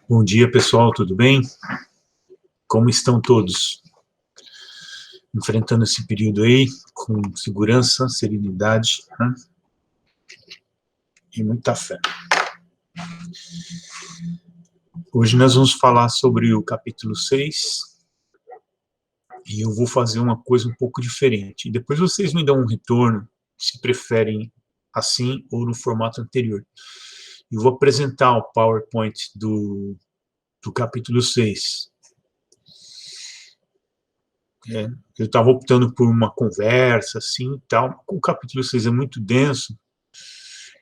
Bom dia, pessoal, tudo bem? Como estão todos? Enfrentando esse período aí com segurança, serenidade, né? E muita fé. Hoje nós vamos falar sobre o capítulo 6 e eu vou fazer uma coisa um pouco diferente. E depois vocês me dão um retorno, se preferem assim ou no formato anterior. Eu vou apresentar o PowerPoint do capítulo 6. Eu estava optando por uma conversa, assim, tal. O capítulo 6 é muito denso.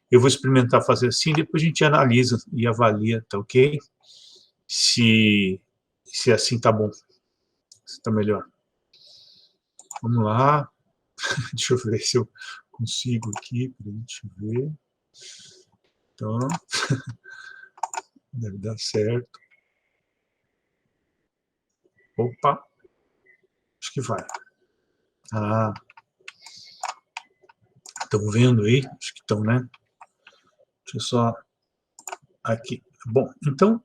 Eu vou experimentar fazer assim, depois a gente analisa e avalia, tá ok? Se assim tá bom, se tá melhor. Vamos lá. Deixa eu ver se eu consigo aqui, deixa eu ver. Então, deve dar certo. Opa, acho que vai. Ah, estão vendo aí? Acho que estão, né? Deixa eu só... Aqui. Bom, então,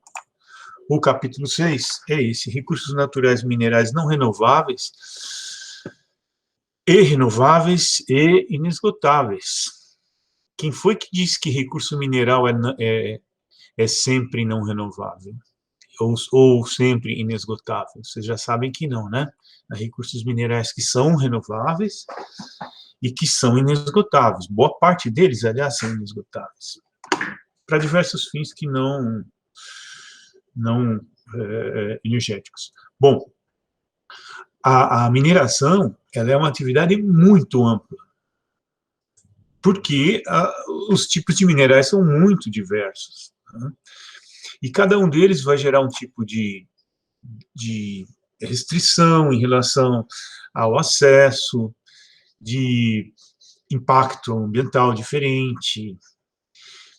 o capítulo 6 é esse: recursos naturais minerais não renováveis e inesgotáveis. Quem foi que disse que recurso mineral é sempre não renovável? Ou sempre inesgotável? Vocês já sabem que não, né? Há recursos minerais que são renováveis e que são inesgotáveis. Boa parte deles, aliás, são inesgotáveis. Para diversos fins que não energéticos. Bom, a mineração, ela é uma atividade muito ampla, porque os tipos de minerais são muito diversos, né? E cada um deles vai gerar um tipo de restrição em relação ao acesso, de impacto ambiental diferente.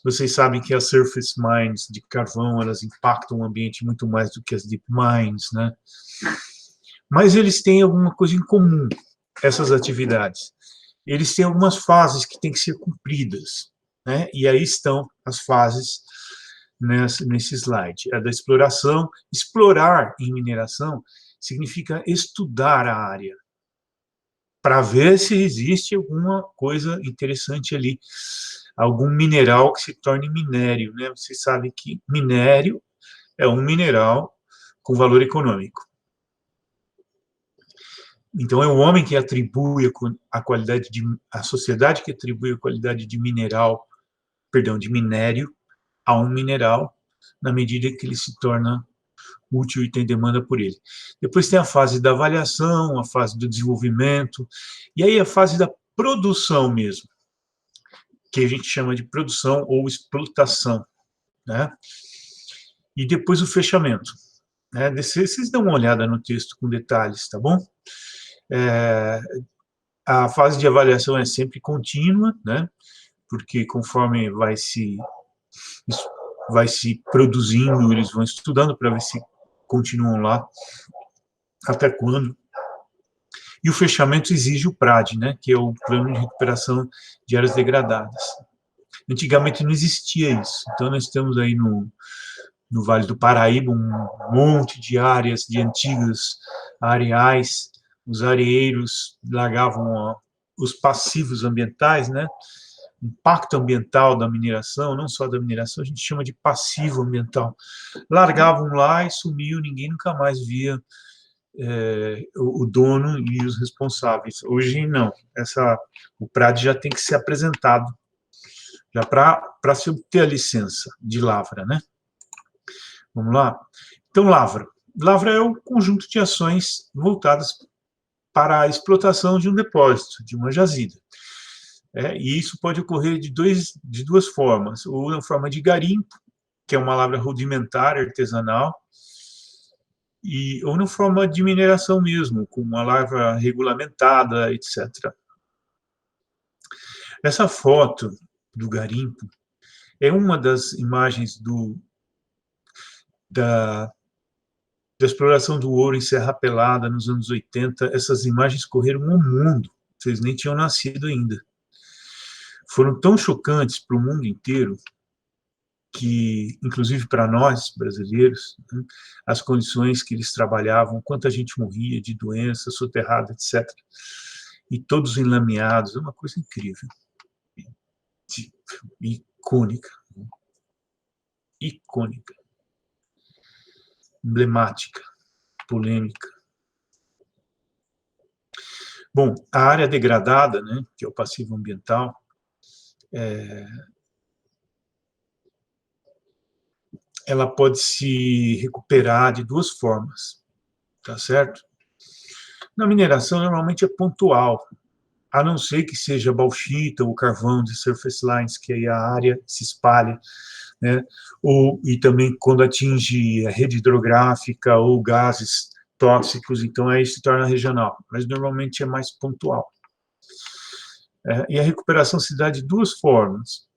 Vocês sabem que as surface mines de carvão, elas impactam o ambiente muito mais do que as deep mines, né? Mas eles têm alguma coisa em comum, essas atividades. Eles têm algumas fases que têm que ser cumpridas, né? E aí estão as fases nesse slide. A da exploração. Explorar em mineração significa estudar a área, para ver se existe alguma coisa interessante ali, algum mineral que se torne minério, né? Vocês sabem que minério é um mineral com valor econômico. Então, é o homem que atribui a qualidade a sociedade que atribui a qualidade de mineral, perdão, de minério a um mineral, na medida que ele se torna útil e tem demanda por ele. Depois tem a fase da avaliação, a fase do desenvolvimento, e aí a fase da produção mesmo, que a gente chama de produção ou explotação, né? E depois o fechamento, né? Vocês dão uma olhada no texto com detalhes, tá bom? A fase de avaliação é sempre contínua, né? Porque conforme vai se produzindo, eles vão estudando para ver se continuam lá, até quando. E o fechamento exige o PRAD, né, que é o Plano de Recuperação de Áreas Degradadas. Antigamente não existia isso, então nós temos aí no Vale do Paraíba um monte de áreas de antigas areais, os areeiros largavam os passivos ambientais, né, impacto ambiental da mineração, não só da mineração, a gente chama de passivo ambiental. Largavam lá e sumiu, ninguém nunca mais via o dono e os responsáveis. Hoje não, o PRAD já tem que ser apresentado já para se obter a licença de lavra, né? Vamos lá? Então, lavra. Lavra é um conjunto de ações voltadas para a explotação de um depósito, de uma jazida. E isso pode ocorrer de duas formas, ou na forma de garimpo, que é uma lavra rudimentar, artesanal, ou na forma de mineração mesmo, com uma lavra regulamentada, etc. Essa foto do garimpo é uma das imagens da exploração do ouro em Serra Pelada nos anos 80. Essas imagens correram o mundo, vocês nem tinham nascido ainda. Foram tão chocantes para o mundo inteiro que, inclusive para nós, brasileiros, né, as condições que eles trabalhavam, quanta gente morria de doença, soterrada, etc. E todos enlameados, é uma coisa incrível. Icônica. Icônica. Emblemática. Polêmica. Bom, a área degradada, né, que é o passivo ambiental, ela pode se recuperar de duas formas, tá certo? Na mineração, normalmente é pontual, a não ser que seja bauxita ou carvão de surface lines, que aí a área se espalha, né? E também quando atinge a rede hidrográfica ou gases tóxicos, então aí se torna regional, mas normalmente é mais pontual. E a recuperação se dá de duas formas,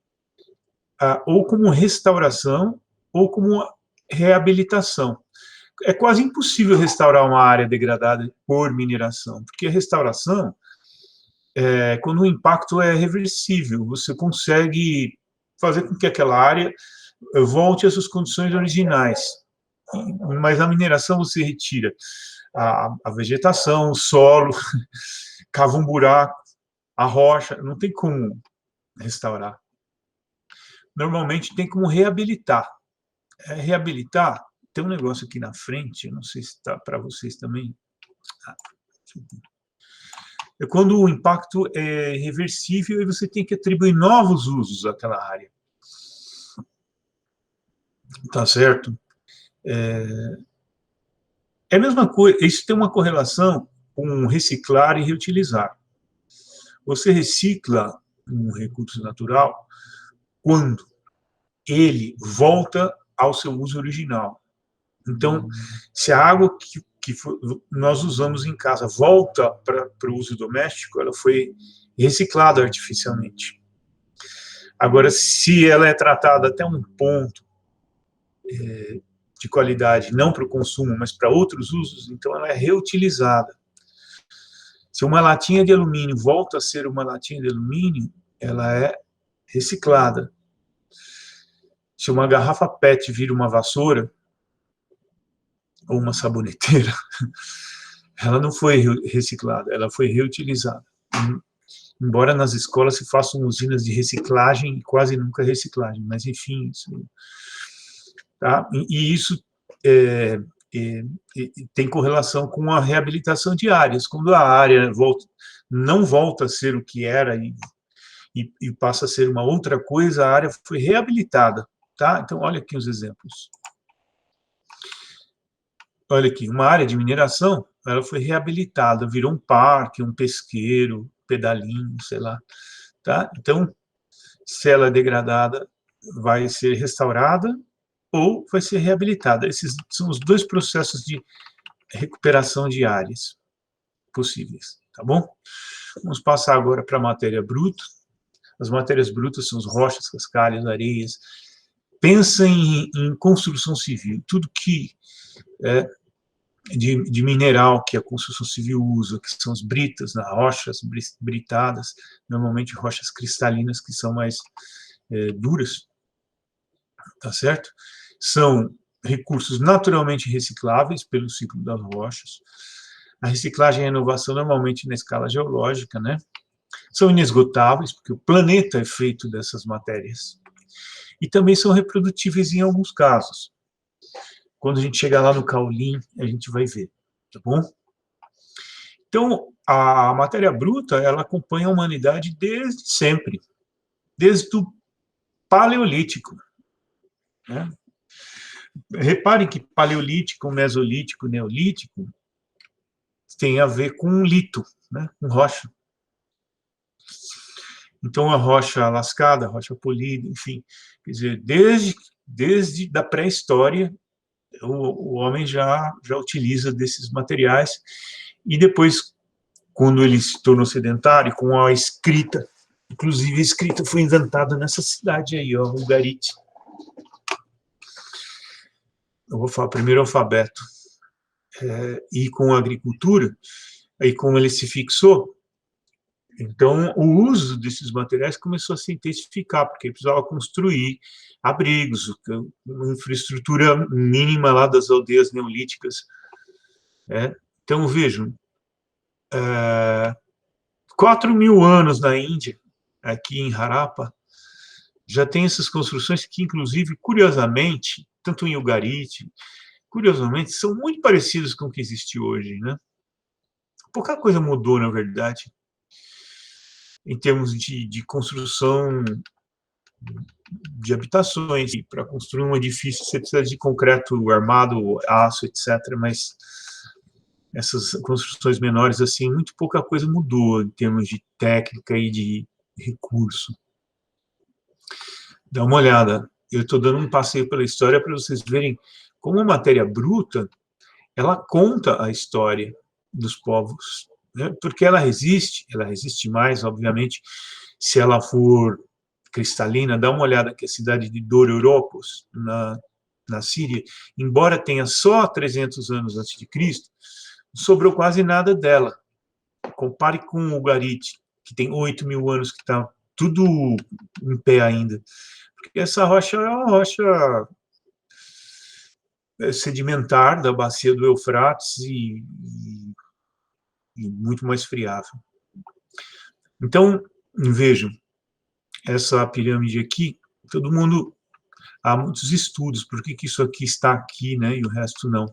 ou como restauração ou como reabilitação. É quase impossível restaurar uma área degradada por mineração, porque a restauração, quando o impacto é reversível, você consegue fazer com que aquela área volte às suas condições originais. Mas na mineração você retira a vegetação, o solo, cava um buraco, a rocha, não tem como restaurar. Normalmente tem como reabilitar. Reabilitar, tem um negócio aqui na frente, eu não sei se está para vocês também. É quando o impacto é reversível e você tem que atribuir novos usos àquela área. Tá certo? É a mesma coisa, isso tem uma correlação com reciclar e reutilizar. Você recicla um recurso natural quando ele volta ao seu uso original. Então, se a água que nós usamos em casa volta para o uso doméstico, ela foi reciclada artificialmente. Agora, se ela é tratada até um ponto de qualidade, não para o consumo, mas para outros usos, então ela é reutilizada. Se uma latinha de alumínio volta a ser uma latinha de alumínio, ela é reciclada. Se uma garrafa PET vira uma vassoura, ou uma saboneteira, ela não foi reciclada, ela foi reutilizada. Embora nas escolas se façam usinas de reciclagem e quase nunca reciclagem, mas enfim, isso, tá? E isso tem correlação com a reabilitação de áreas. Quando a área não volta a ser o que era e passa a ser uma outra coisa, a área foi reabilitada, tá? Então, olha aqui os exemplos. Olha aqui, uma área de mineração, ela foi reabilitada, virou um parque, um pesqueiro, pedalinho, sei lá, tá? Então, se ela é degradada, vai ser restaurada ou vai ser reabilitada. Esses são os dois processos de recuperação de áreas possíveis, tá bom? Vamos passar agora para a matéria bruta. As matérias brutas são as rochas, cascalhos, areias. Pensa em construção civil, tudo que de mineral que a construção civil usa, que são as britas, né, rochas britadas, normalmente rochas cristalinas que são mais duras, tá certo? São recursos naturalmente recicláveis pelo ciclo das rochas. A reciclagem e a inovação normalmente na escala geológica, né? São inesgotáveis, porque o planeta é feito dessas matérias. E também são reprodutíveis em alguns casos. Quando a gente chegar lá no Caolin, a gente vai ver, tá bom? Então, a matéria bruta, ela acompanha a humanidade desde sempre, desde o Paleolítico, né? Reparem que Paleolítico, Mesolítico, Neolítico tem a ver com lito, né? Com rocha. Então, a rocha lascada, a rocha polida, enfim, quer dizer, desde da pré-história, o homem já utiliza desses materiais, e depois, quando ele se tornou sedentário, com a escrita, inclusive a escrita foi inventada nessa cidade aí, ó, Ugarit. Eu vou falar primeiro o alfabeto. E com a agricultura, aí como ele se fixou, Então, o uso desses materiais começou a se intensificar, porque precisava construir abrigos, uma infraestrutura mínima lá das aldeias neolíticas. Né? Então, vejam, 4.000 anos na Índia, aqui em Harappa, já tem essas construções que, inclusive, curiosamente, tanto em Ugarit, curiosamente, são muito parecidas com o que existe hoje, né? Pouca coisa mudou, na verdade, em termos de construção de habitações. E para construir um edifício, você precisa de concreto armado, aço, etc. Mas essas construções menores, assim, muito pouca coisa mudou em termos de técnica e de recurso. Dá uma olhada. Eu estou dando um passeio pela história para vocês verem como a matéria bruta, ela conta a história dos povos, né? Porque ela resiste mais, obviamente, se ela for cristalina. Dá uma olhada que a cidade de Dorouropos, na Síria, embora tenha só 300 anos antes de Cristo, não sobrou quase nada dela. Compare com o Ugarit, que tem 8.000 anos, que está tudo em pé ainda. Porque essa rocha é uma rocha sedimentar da bacia do Eufrates e muito mais friável. Então, vejam, essa pirâmide aqui, todo mundo, há muitos estudos, por que isso aqui está aqui, né, e o resto não.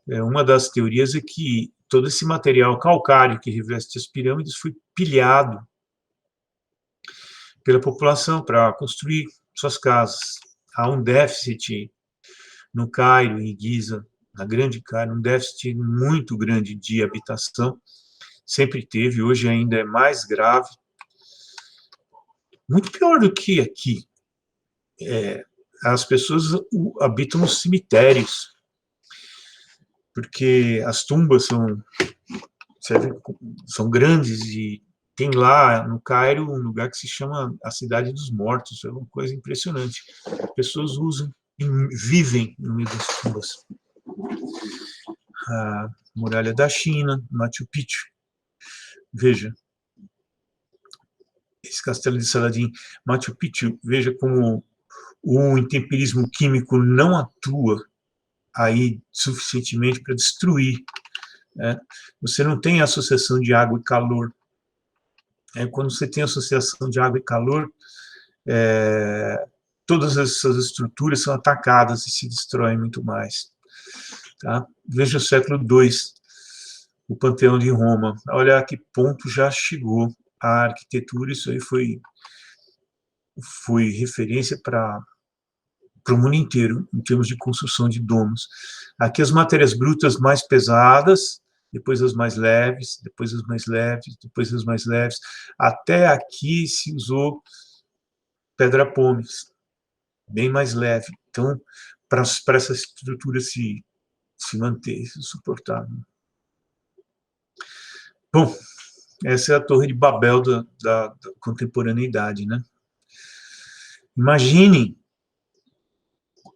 Uma das teorias é que todo esse material calcário que reveste as pirâmides foi pilhado pela população para construir suas casas. Há um déficit no Cairo, em Giza, na Grande Cairo, um déficit muito grande de habitação, sempre teve, hoje ainda é mais grave, muito pior do que aqui. As pessoas habitam nos cemitérios, porque as tumbas são grandes e tem lá no Cairo um lugar que se chama a Cidade dos Mortos, é uma coisa impressionante. As pessoas usam e vivem no meio das tumbas. A Muralha da China, Machu Picchu. Veja, esse castelo de Saladin, Machu Picchu, veja como o intemperismo químico não atua aí suficientemente para destruir. Né? Você não tem associação de água e calor. Quando você tem associação de água e calor, todas essas estruturas são atacadas e se destroem muito mais. Tá? Veja o século II, o Panteão de Roma. Olha a que ponto já chegou a arquitetura. Isso aí foi referência para o mundo inteiro, em termos de construção de domos. Aqui as matérias brutas mais pesadas, depois as mais leves, depois as mais leves, depois as mais leves. Até aqui se usou pedra pómez, bem mais leve. Então, para essa estrutura se manter suportável. Bom, essa é a Torre de Babel da contemporaneidade, né? Imaginem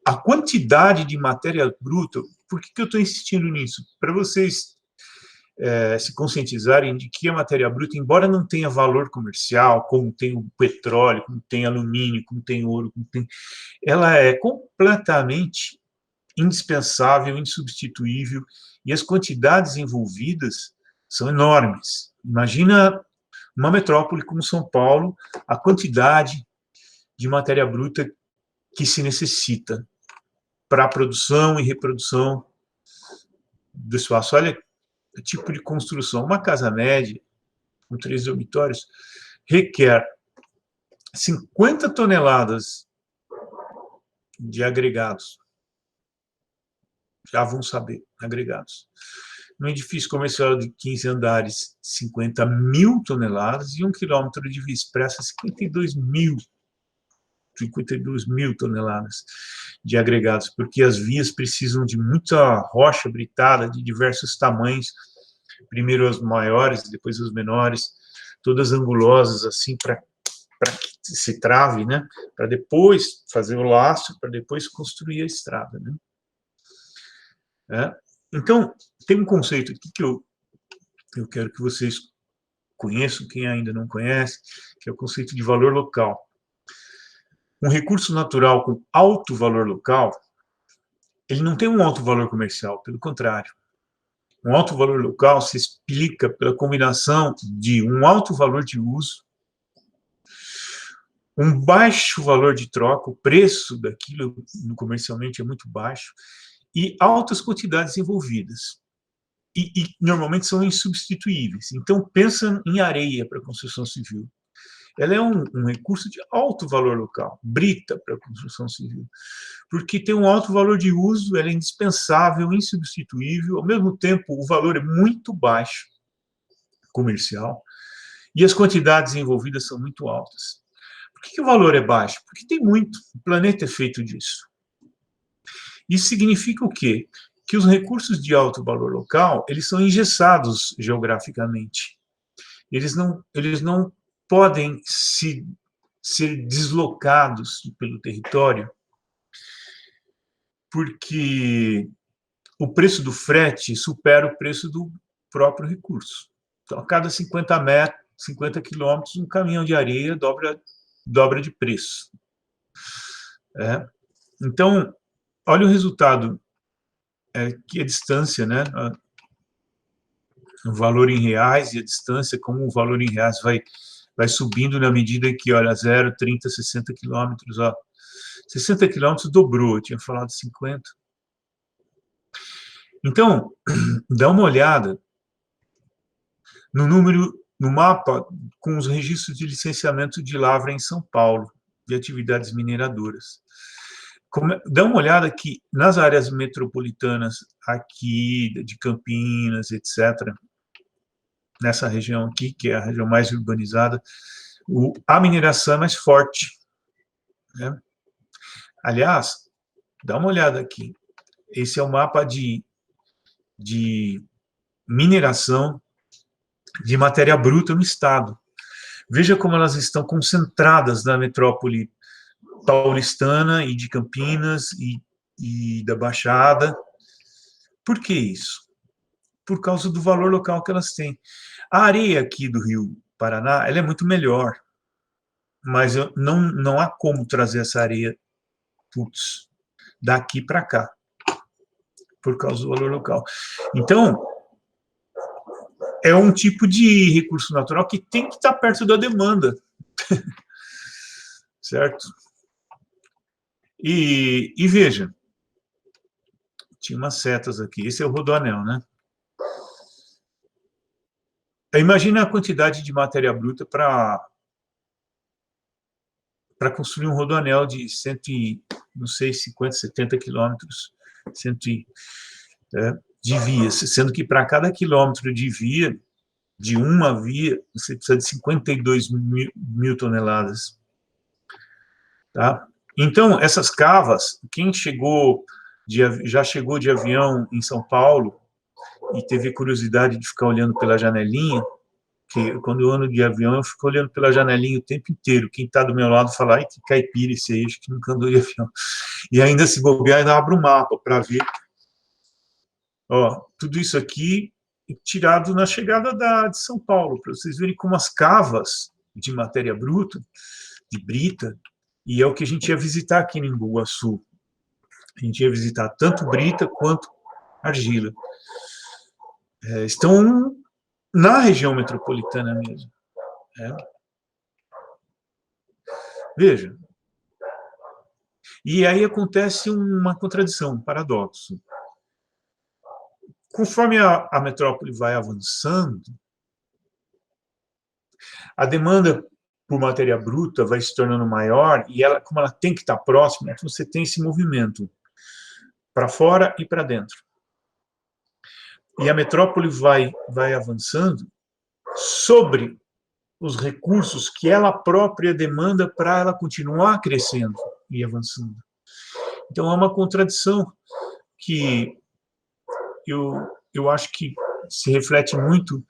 a quantidade de matéria bruta. Por que eu estou insistindo nisso? Para vocês se conscientizarem de que a matéria bruta, embora não tenha valor comercial, como tem o petróleo, como tem alumínio, como tem ouro, ela é completamente indispensável, insubstituível, e as quantidades envolvidas são enormes. Imagina uma metrópole como São Paulo, a quantidade de matéria bruta que se necessita para a produção e reprodução do espaço. Olha o tipo de construção. Uma casa média, com 3 dormitórios, requer 50 toneladas de agregados. Já vão saber, agregados. No edifício comercial de 15 andares, 50.000 toneladas, e 1 quilômetro de via expressa, 52.000 toneladas de agregados, porque as vias precisam de muita rocha britada de diversos tamanhos, primeiro as maiores, depois as menores, todas angulosas, assim, para que se trave, né? Para depois fazer o laço, para depois construir a estrada, né? Então, tem um conceito aqui que eu quero que vocês conheço, quem ainda não conhece, que é o conceito de valor local. Um recurso natural com alto valor local, ele não tem um alto valor comercial, pelo contrário. Um alto valor local se explica pela combinação de um alto valor de uso, um baixo valor de troca, o preço daquilo comercialmente é muito baixo, e altas quantidades envolvidas. E normalmente são insubstituíveis. Então, pensa em areia para construção civil. Ela é um recurso de alto valor local, brita para a construção civil, porque tem um alto valor de uso, ela é indispensável, insubstituível, ao mesmo tempo o valor é muito baixo, comercial, e as quantidades envolvidas são muito altas. Por que o valor é baixo? Porque tem muito, o planeta é feito disso. Isso significa o quê? Que os recursos de alto valor local, eles são engessados geograficamente. Eles não podem ser deslocados pelo território, porque o preço do frete supera o preço do próprio recurso. Então, a cada 50 metros, 50 quilômetros, um caminhão de areia dobra de preço. Então, olha o resultado, que a distância, né? O valor em reais e a distância, como o valor em reais vai subindo na medida que, olha, 0, 30, 60 quilômetros, 60 quilômetros dobrou, eu tinha falado 50. Então, dá uma olhada no mapa com os registros de licenciamento de lavra em São Paulo, de atividades mineradoras. Dá uma olhada que nas áreas metropolitanas aqui, de Campinas, etc., nessa região aqui, que é a região mais urbanizada, a mineração é mais forte, né? Aliás, dá uma olhada aqui. Esse é o mapa de mineração de matéria bruta no estado. Veja como elas estão concentradas na metrópole paulistana e de Campinas e da Baixada. Por que isso? Por causa do valor local que elas têm. A areia aqui do Rio Paraná, ela é muito melhor, mas não há como trazer essa areia, daqui para cá, por causa do valor local. Então, é um tipo de recurso natural que tem que estar perto da demanda, certo? E veja, tinha umas setas aqui, esse é o rodoanel, né? Imagina a quantidade de matéria bruta para construir um rodoanel de 50, 70 quilômetros de vias, sendo que para cada quilômetro de via, de uma via, você precisa de 52 mil toneladas. Tá? Então, essas cavas, quem já chegou de avião em São Paulo e teve curiosidade de ficar olhando pela janelinha, que quando eu ando de avião, eu fico olhando pela janelinha o tempo inteiro. Quem está do meu lado fala, ai, que caipira esse aí, acho que nunca andou de avião. E ainda se bobear, ainda abre o mapa para ver. Ó, tudo isso aqui tirado na chegada de São Paulo, para vocês verem como as cavas de matéria bruta, de brita, e é o que a gente ia visitar aqui em Embu-Guaçu. A gente ia visitar tanto brita quanto argila. Estão na região metropolitana mesmo. Veja. E aí acontece uma contradição, um paradoxo. Conforme a metrópole vai avançando, a demanda por matéria bruta vai se tornando maior e ela, como ela tem que estar próxima, então você tem esse movimento para fora e para dentro. E a metrópole vai avançando sobre os recursos que ela própria demanda para ela continuar crescendo e avançando. Então, é uma contradição que eu acho que se reflete muito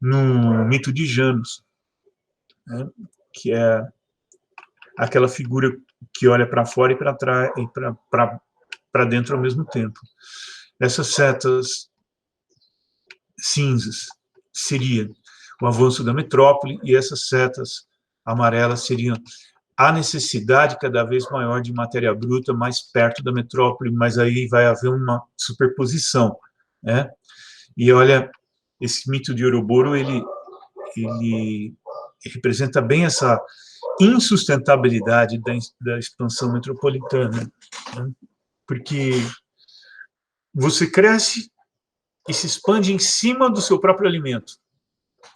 no mito de Janos, né? Que é aquela figura que olha para fora e para trás e para dentro ao mesmo tempo. Essas setas cinzas seria o avanço da metrópole, e essas setas amarelas seriam a necessidade cada vez maior de matéria bruta mais perto da metrópole, mas aí vai haver uma superposição, né? E olha, esse mito de Ouroboro, ele representa bem essa insustentabilidade da expansão metropolitana, né? Porque você cresce e se expande em cima do seu próprio alimento,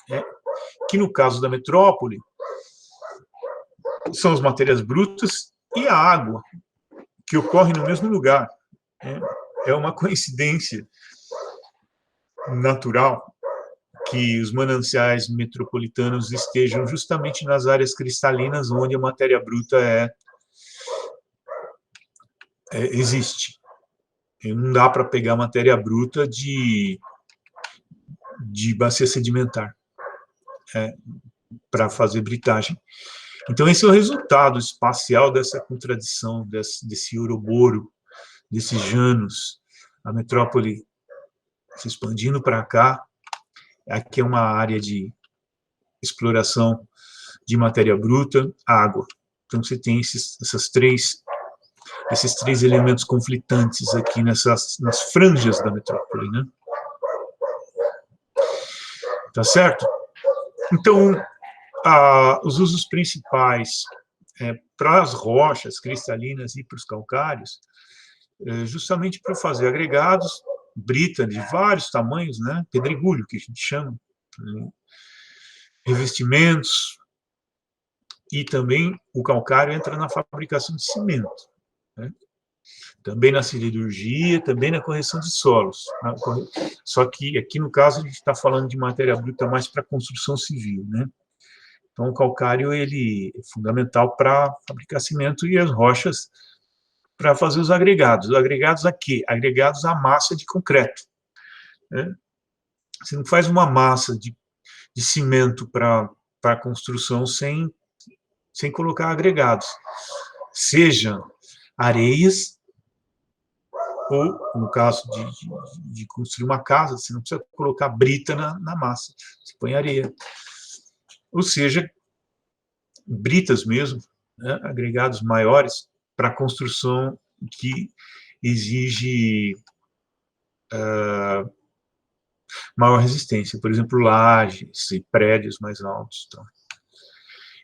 né? Que no caso da metrópole são as matérias brutas e a água, que ocorre no mesmo lugar, né? É uma coincidência natural que os mananciais metropolitanos estejam justamente nas áreas cristalinas onde a matéria bruta existe. E não dá para pegar matéria bruta de bacia sedimentar para fazer britagem. Então, esse é o resultado espacial dessa contradição, desse Ouroboro, desse Janus, a metrópole se expandindo para cá. Aqui é uma área de exploração de matéria bruta, água. Então, você tem esses três elementos conflitantes aqui nas franjas da metrópole, né? Tá certo? Então, os usos principais para as rochas cristalinas e para os calcários, justamente para fazer agregados, brita de vários tamanhos, né? Pedregulho, que a gente chama, né? Revestimentos, e também o calcário entra na fabricação de cimento, né? Também na siderurgia, também na correção de solos. Só que aqui, no caso, a gente está falando de matéria bruta mais para construção civil, né? Então, o calcário ele é fundamental para fabricar cimento e as rochas para fazer os agregados. Os agregados a quê? Agregados à massa de concreto, né? Você não faz uma massa de cimento para a construção sem colocar agregados, seja areias, ou, no caso de construir uma casa, você não precisa colocar brita na massa, você põe areia. Ou seja, britas mesmo, né, agregados maiores para construção que exige maior resistência, por exemplo, lajes e prédios mais altos. Então.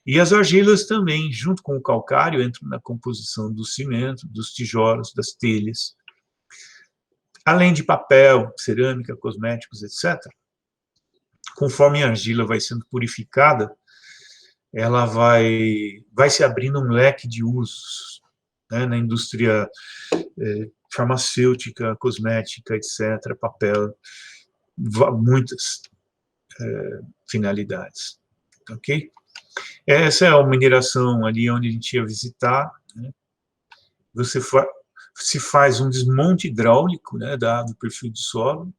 E as argilas também, junto com o calcário, entram na composição do cimento, dos tijolos, das telhas. Além de papel, cerâmica, cosméticos, etc. Conforme a argila vai sendo purificada, ela vai se abrindo um leque de usos, né, na indústria farmacêutica, cosmética, etc., papel, muitas finalidades, ok? Essa é a mineração ali onde a gente ia visitar, né? Se faz um desmonte hidráulico, né, do perfil de solo.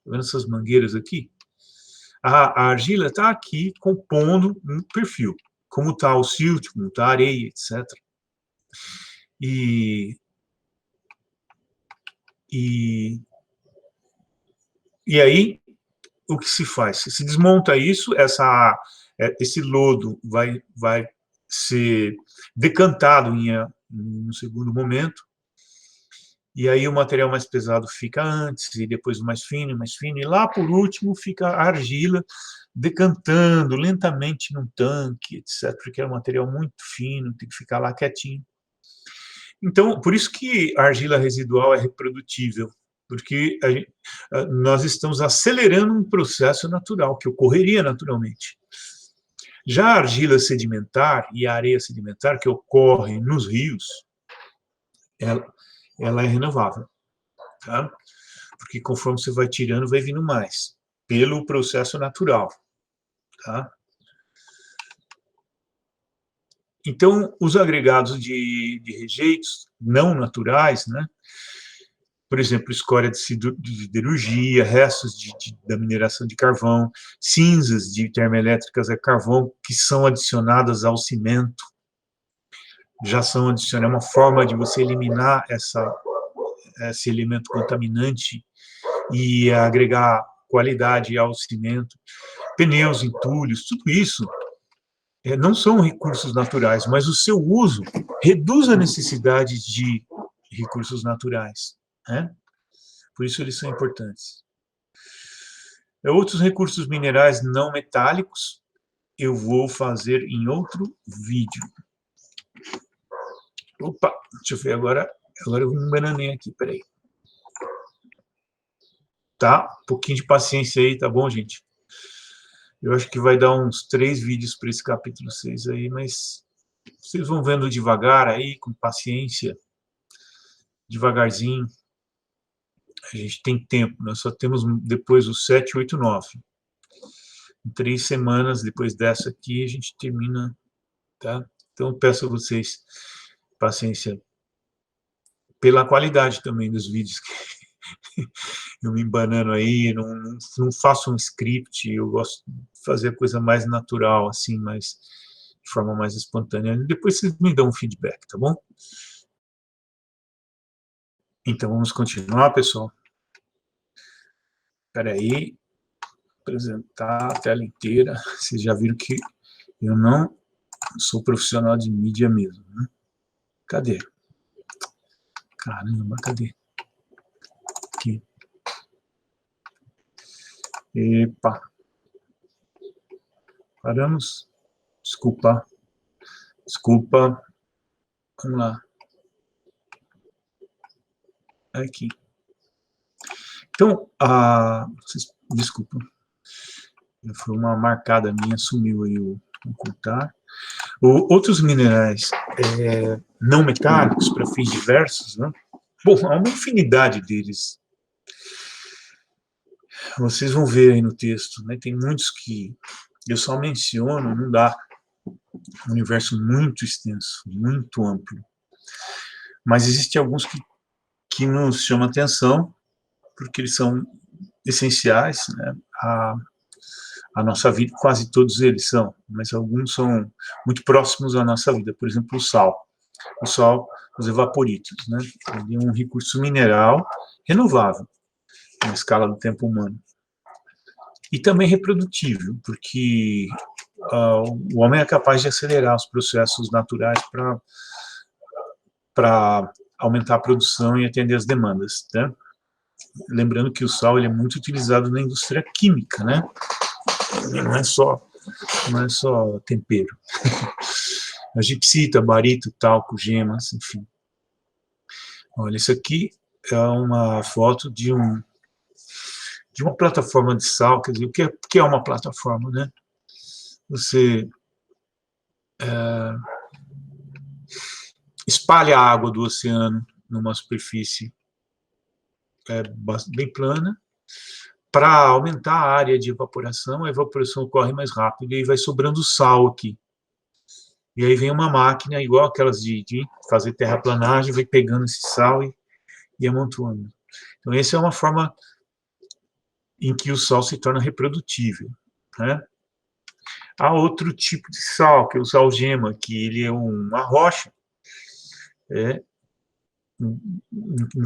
Tá vendo essas mangueiras aqui? A argila está aqui compondo um perfil, como está o silt, como está a areia, etc. E aí, o que se faz? Se desmonta isso, esse lodo vai ser decantado em um segundo momento, e aí o material mais pesado fica antes, e depois o mais fino, e lá por último fica a argila decantando lentamente num tanque, etc., porque é um material muito fino, tem que ficar lá quietinho. Então, por isso que a argila residual é reprodutível, porque nós estamos acelerando um processo natural, que ocorreria naturalmente. Já a argila sedimentar e a areia sedimentar, que ocorre nos rios, ela é renovável, tá? Porque conforme você vai tirando, vai vindo mais, pelo processo natural, tá? Então, os agregados de rejeitos não naturais, né? Por exemplo, escória de siderurgia, restos da mineração de carvão, cinzas de termoelétricas a carvão, que são adicionadas ao cimento, já são adicionadas, é uma forma de você eliminar esse elemento contaminante e agregar qualidade ao cimento. pneus, entulhos, tudo isso não são recursos naturais, mas o seu uso reduz a necessidade de recursos naturais, né? Por isso eles são importantes. Outros recursos minerais não metálicos eu vou fazer em outro vídeo. Opa, deixa eu ver agora. Agora eu me enganei aqui, peraí. Tá? Um pouquinho de paciência aí, tá bom, gente? Eu acho que vai dar uns 3 vídeos para esse capítulo 6 aí, mas vocês vão vendo devagar aí, com paciência, devagarzinho. A gente tem tempo, nós só temos depois o 7, 8, 9. Em 3 semanas, depois dessa aqui, a gente termina, tá? Então, eu peço a vocês paciência pela qualidade também dos vídeos, eu me embanando aí, não faço um script, eu gosto de fazer a coisa mais natural, assim, mais, de forma mais espontânea. Depois vocês me dão um feedback, tá bom? Então, vamos continuar, pessoal. Espera aí, apresentar a tela inteira. Vocês já viram que eu não sou profissional de mídia mesmo, né? Cadê? Caramba, cadê? Aqui. Epa. Paramos. Desculpa. Desculpa. Vamos lá. Aqui. Então, desculpa. Foi uma marcada minha, sumiu aí o ocultar. Outros minerais não metálicos, para fins diversos, né? Bom, há uma infinidade deles. Vocês vão ver aí no texto, né? Tem muitos que eu só menciono, não dá. Um universo muito extenso, muito amplo. Mas existem alguns que nos chamam a atenção, porque eles são essenciais, né, à nossa vida. Quase todos eles são, mas alguns são muito próximos à nossa vida. Por exemplo, o sal. O sal, os evaporídeos, né? Ele é um recurso mineral renovável, na escala do tempo humano. E também reprodutível, porque o homem é capaz de acelerar os processos naturais para aumentar a produção e atender as demandas, né? Lembrando que o sal ele é muito utilizado na indústria química, né? Não é só tempero. A gipsita, barito, talco, gemas, enfim. Olha, isso aqui é uma foto de uma plataforma de sal. Quer dizer, o que é uma plataforma, né? Você espalha a água do oceano numa superfície bem plana, para aumentar a área de evaporação, a evaporação ocorre mais rápido, e aí vai sobrando sal aqui. E aí vem uma máquina, igual aquelas de fazer terraplanagem, vai pegando esse sal e amontoando. Então, essa é uma forma em que o sal se torna reprodutível, né? Há outro tipo de sal, que é o sal gema, que ele é uma rocha, em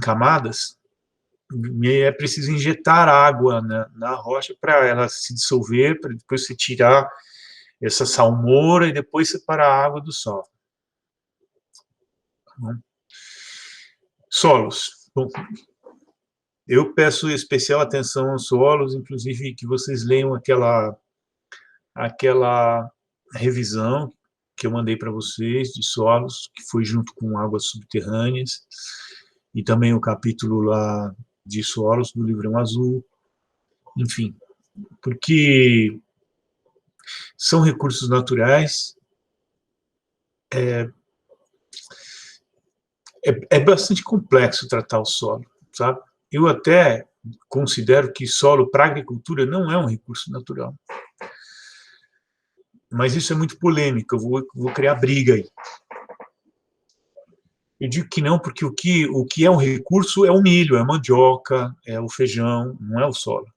camadas, e é preciso injetar água na rocha para ela se dissolver, para depois você tirar essa salmoura e depois separar a água do sal. Solos. Bom, eu peço especial atenção aos solos, inclusive que vocês leiam aquela revisão que eu mandei para vocês de solos, que foi junto com águas subterrâneas, e também o capítulo lá de solos do Livrão Azul, enfim, porque são recursos naturais, é bastante complexo tratar o solo, sabe? Eu até considero que solo para a agricultura não é um recurso natural. Mas isso é muito polêmico, eu vou criar briga aí. Eu digo que não, porque o que é um recurso é o milho, é a mandioca, é o feijão, não é o solo.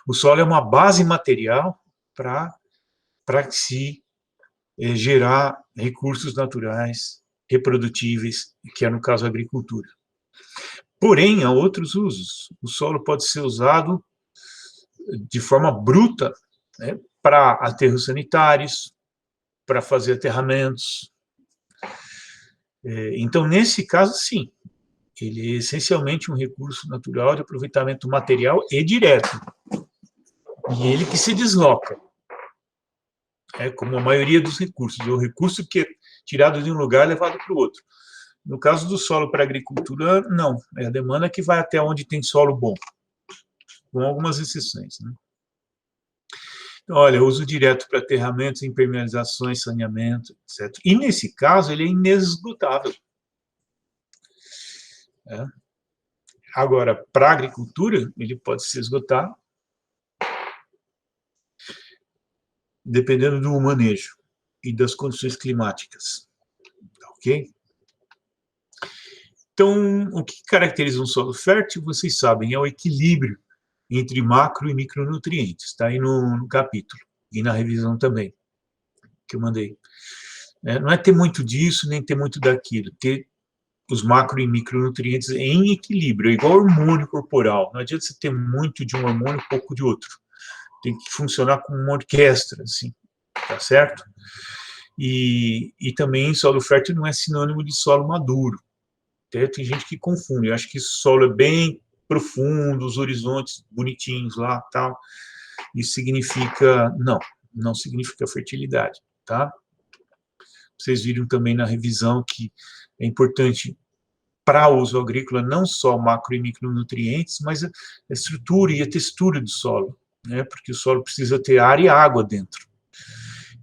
O solo é uma base material para se gerar recursos naturais, reprodutíveis, que é no caso a agricultura. Porém, há outros usos. O solo pode ser usado de forma bruta, né, para aterros sanitários, para fazer aterramentos. Então, nesse caso, sim, ele é essencialmente um recurso natural de aproveitamento material e direto. E ele que se desloca, como a maioria dos recursos. É o recurso que é tirado de um lugar e levado para o outro. No caso do solo para agricultura, não. É a demanda que vai até onde tem solo bom, com algumas exceções, né? Então, olha, uso direto para aterramentos, impermeabilizações, saneamento, etc. E, nesse caso, ele é inesgotável. Agora, para a agricultura, ele pode se esgotar, dependendo do manejo e das condições climáticas. Ok? Então, o que caracteriza um solo fértil, vocês sabem, é o equilíbrio entre macro e micronutrientes. Está aí no capítulo e na revisão também, que eu mandei. Não é ter muito disso, nem ter muito daquilo. Ter os macro e micronutrientes em equilíbrio, é igual hormônio corporal. Não adianta você ter muito de um hormônio e pouco de outro. Tem que funcionar como uma orquestra, assim, tá certo? E também solo fértil não é sinônimo de solo maduro. Tem gente que confunde, eu acho que solo é bem profundo, os horizontes bonitinhos lá, tal. Isso significa, não significa fertilidade, tá? Vocês viram também na revisão que é importante para o uso agrícola não só macro e micronutrientes, mas a estrutura e a textura do solo, né? Porque o solo precisa ter ar e água dentro.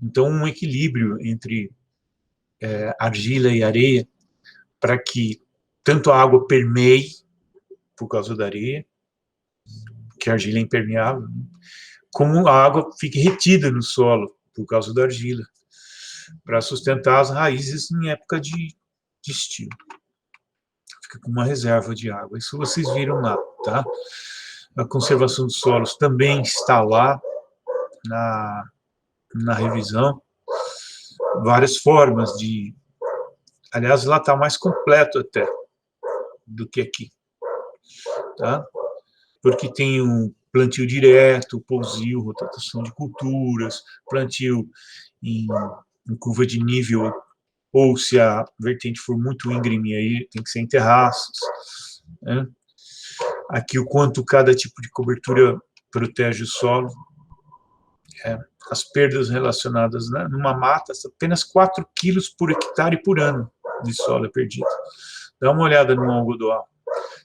Então, um equilíbrio entre argila e areia, para que tanto a água permeie, por causa da areia, que a argila é impermeável, né? Como a água fique retida no solo, por causa da argila, para sustentar as raízes em época de estio. Fica com uma reserva de água. Isso vocês viram lá, tá? A conservação dos solos também está lá na revisão. Várias formas de... Aliás, lá está mais completo até do que aqui, tá? Porque tem um plantio direto, pousio, rotação de culturas, plantio em curva de nível, ou se a vertente for muito íngreme, aí tem que ser em terraços, né? Aqui o quanto cada tipo de cobertura protege o solo, as perdas relacionadas, né, numa mata, apenas 4 quilos por hectare por ano de solo é perdido. Dá uma olhada no algodoal.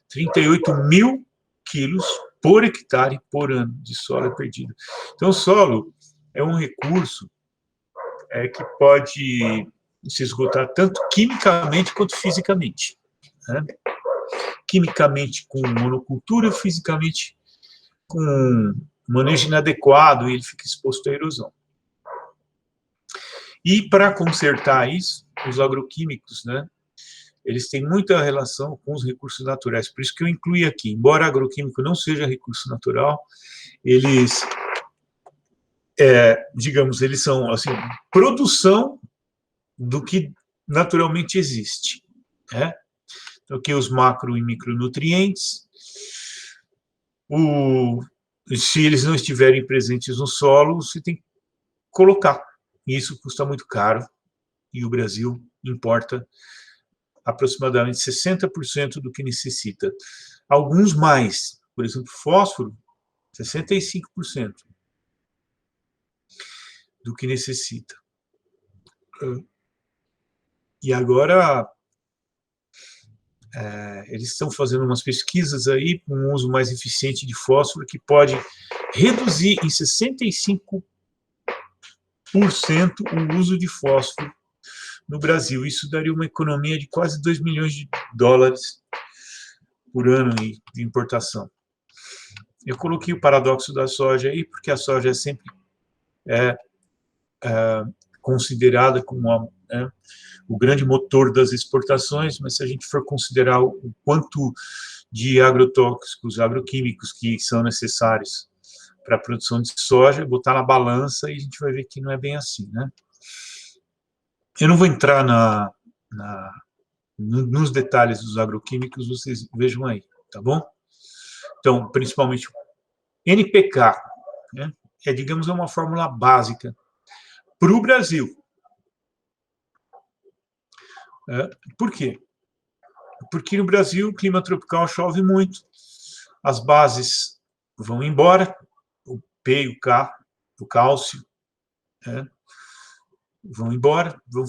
38 mil quilos por hectare por ano de solo é perdido. Então, o solo é um recurso que pode se esgotar tanto quimicamente quanto fisicamente, né? Quimicamente com monocultura, fisicamente com manejo inadequado, e ele fica exposto à erosão. E para consertar isso, os agroquímicos, né, eles têm muita relação com os recursos naturais, por isso que eu incluí aqui. Embora agroquímico não seja recurso natural, eles, digamos, eles são, assim, produção do que naturalmente existe, né? Então, aqui os macro e micronutrientes, se eles não estiverem presentes no solo, você tem que colocar. E isso custa muito caro, e o Brasil importa aproximadamente 60% do que necessita. Alguns mais, por exemplo, fósforo, 65% do que necessita. E agora, eles estão fazendo umas pesquisas aí com um uso mais eficiente de fósforo, que pode reduzir em 65% o uso de fósforo no Brasil. Isso daria uma economia de quase 2 milhões de dólares por ano de importação. Eu coloquei o paradoxo da soja aí, porque a soja é sempre considerada como o grande motor das exportações, mas se a gente for considerar o quanto de agrotóxicos, agroquímicos que são necessários para a produção de soja, botar na balança e a gente vai ver que não é bem assim, né? Eu não vou entrar nos detalhes dos agroquímicos, vocês vejam aí, tá bom? Então, principalmente NPK, né? Digamos, é uma fórmula básica para o Brasil. Por quê? Porque no Brasil o clima tropical chove muito, as bases vão embora, o P e o K, o cálcio, né, vão embora, vai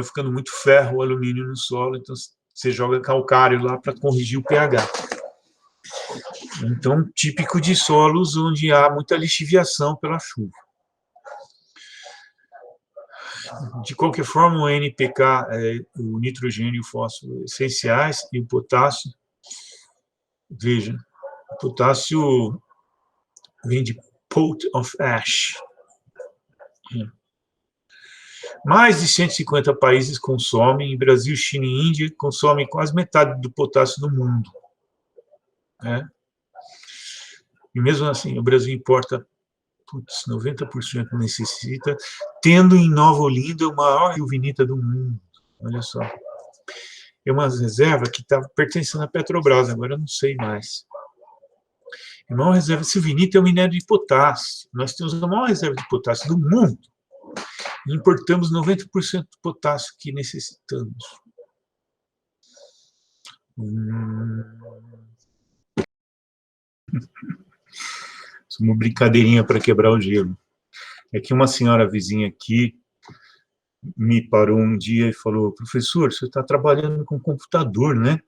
ficando muito ferro, o alumínio no solo, então você joga calcário lá para corrigir o pH. Então, típico de solos onde há muita lixiviação pela chuva. De qualquer forma, o NPK, o nitrogênio e o fósforo essenciais, e o potássio, veja, o potássio vem de pot of ash. Mais de 150 países consomem, e Brasil, China e Índia consomem quase metade do potássio do mundo. Né? E mesmo assim, o Brasil importa 90% necessita, tendo em Nova Olinda o maior rio vinita do mundo. Olha só. É uma reserva que estava pertencendo à Petrobras, agora eu não sei mais. A maior reserva silvinita é o minério de potássio. Nós temos a maior reserva de potássio do mundo. E importamos 90% do potássio que necessitamos. Isso é uma brincadeirinha para quebrar o gelo. É que uma senhora vizinha aqui me parou um dia e falou: professor, você está trabalhando com computador, né?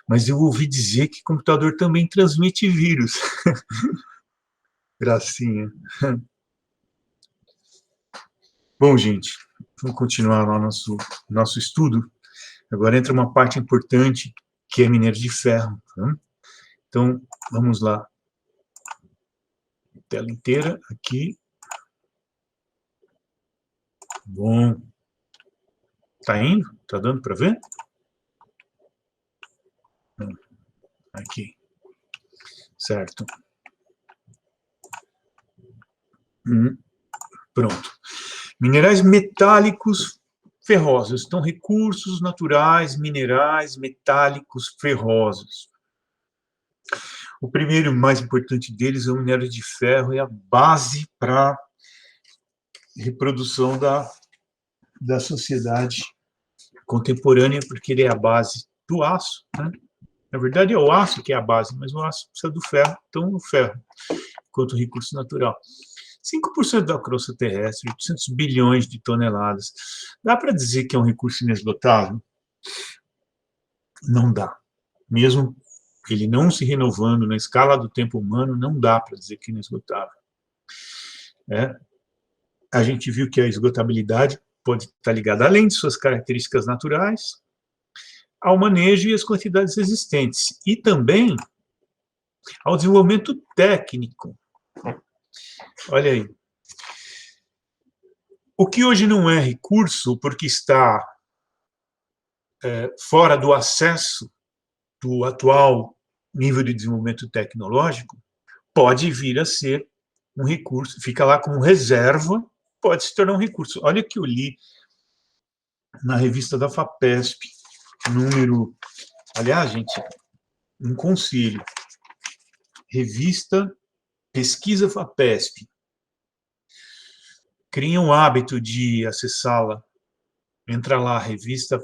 Mas eu ouvi dizer que computador também transmite vírus. Gracinha. Bom, gente, vamos continuar lá nosso estudo. Agora entra uma parte importante, que é minério de ferro. Tá? Então, vamos lá. Tela inteira aqui. Bom. Tá indo? Tá dando para ver? Aqui. Certo. Pronto. Minerais metálicos ferrosos. Então, recursos naturais, minerais metálicos ferrosos. O primeiro, mais importante deles, é o minério de ferro, é a base para a reprodução da sociedade contemporânea, porque ele é a base do aço, né? Na verdade, é o aço que é a base, mas o aço precisa do ferro, então o ferro, enquanto recurso natural. 5% da crosta terrestre, 800 bilhões de toneladas. Dá para dizer que é um recurso inesgotável? Não dá. Mesmo ele não se renovando na escala do tempo humano, não dá para dizer que é inesgotável. A gente viu que a esgotabilidade pode estar ligada, além de suas características naturais, ao manejo e às quantidades existentes, e também ao desenvolvimento técnico. Olha aí. O que hoje não é recurso, porque está fora do acesso do atual nível de desenvolvimento tecnológico, pode vir a ser um recurso, fica lá como reserva, pode se tornar um recurso. Olha que eu li na revista da FAPESP, número... Aliás, gente, um conselho. Revista Pesquisa FAPESP. Criem o hábito de acessá-la. Entra lá, revista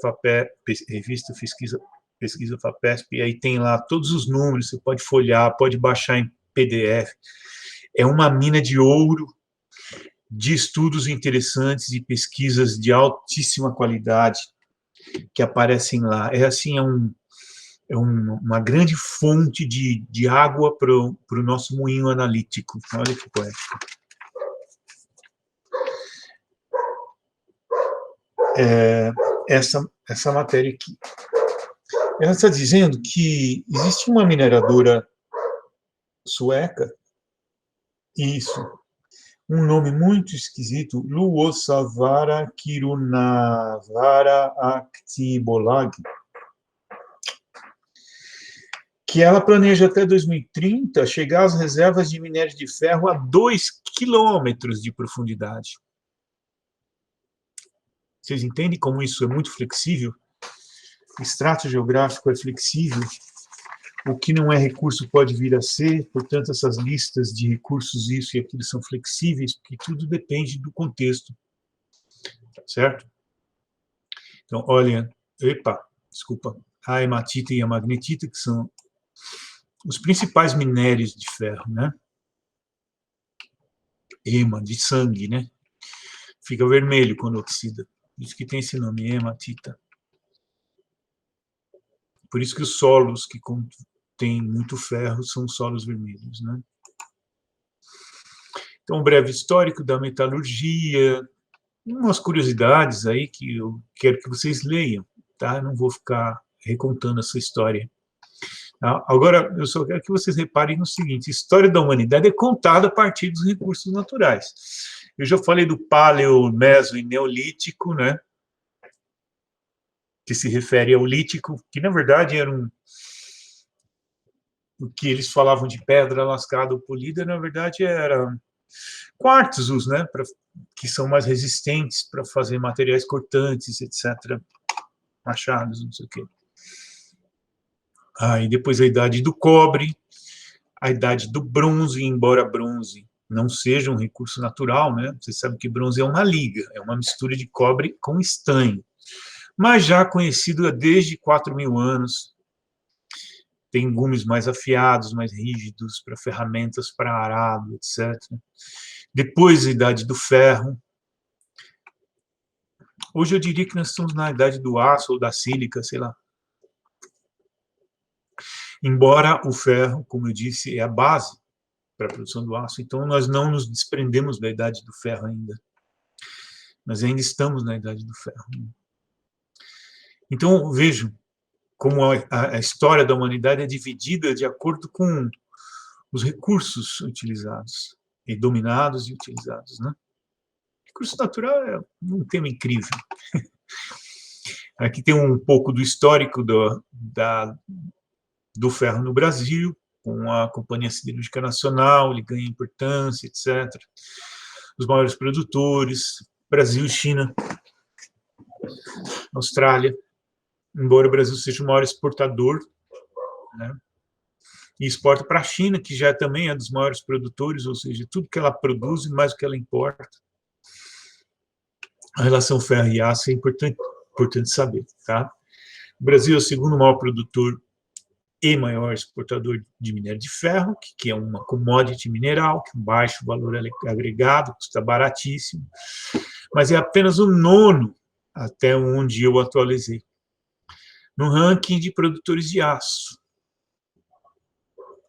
Pesquisa FAPESP, e aí tem lá todos os números, você pode folhear, pode baixar em PDF. É uma mina de ouro de estudos interessantes e pesquisas de altíssima qualidade que aparecem lá. Uma grande fonte de água para o nosso moinho analítico. Olha que poético. Essa matéria aqui. Ela está dizendo que existe uma mineradora sueca, isso, um nome muito esquisito, Luossavaara Kirunavaara Aktiebolag, que ela planeja até 2030 chegar às reservas de minério de ferro a 2 quilômetros de profundidade. Vocês entendem como isso é muito flexível? O extrato geográfico é flexível. o que não é recurso pode vir a ser, portanto, essas listas de recursos, isso e aquilo, são flexíveis, porque tudo depende do contexto, certo? Então, olha, desculpa, a hematita e a magnetita, que são os principais minérios de ferro, né? Hema, de sangue, né? Fica vermelho quando oxida. Por isso que tem esse nome, hematita. Por isso que os solos que contêm muito ferro são solos vermelhos, né? Então, um breve histórico da metalurgia, umas curiosidades aí que eu quero que vocês leiam, tá? Não vou ficar recontando essa história. Tá? Agora, eu só quero que vocês reparem no seguinte: a história da humanidade é contada a partir dos recursos naturais. Eu já falei do paleo, meso e neolítico, né? Que se refere ao lítico, que na verdade era o que eles falavam de pedra lascada ou polida, na verdade era quartzos, né? Que são mais resistentes para fazer materiais cortantes, etc. Machados, não sei o quê. E depois a idade do cobre, a idade do bronze, embora bronze não seja um recurso natural, né? Você sabe que bronze é uma liga, é uma mistura de cobre com estanho, mas já conhecido desde 4.000 anos. Tem gumes mais afiados, mais rígidos, para ferramentas, para arado, etc. Depois a idade do ferro. Hoje eu diria que nós estamos na idade do aço ou da sílica, sei lá. Embora o ferro, como eu disse, é a base para a produção do aço, então nós não nos desprendemos da idade do ferro ainda. Nós ainda estamos na idade do ferro. Então, vejam como a história da humanidade é dividida de acordo com os recursos utilizados, e dominados e utilizados, né? Recurso natural é um tema incrível. Aqui tem um pouco do histórico do ferro no Brasil, com a Companhia Siderúrgica Nacional, ele ganha importância, etc. Os maiores produtores, Brasil, China, Austrália, embora o Brasil seja o maior exportador, né? E exporta para a China, que já também é dos maiores produtores, ou seja, tudo que ela produz e mais o que ela importa. A relação ferro e aço é importante saber, tá? O Brasil é o segundo maior produtor e maior exportador de minério de ferro, que é uma commodity mineral, que tem baixo valor agregado, custa baratíssimo, mas é apenas o nono, até onde eu atualizei, no ranking de produtores de aço.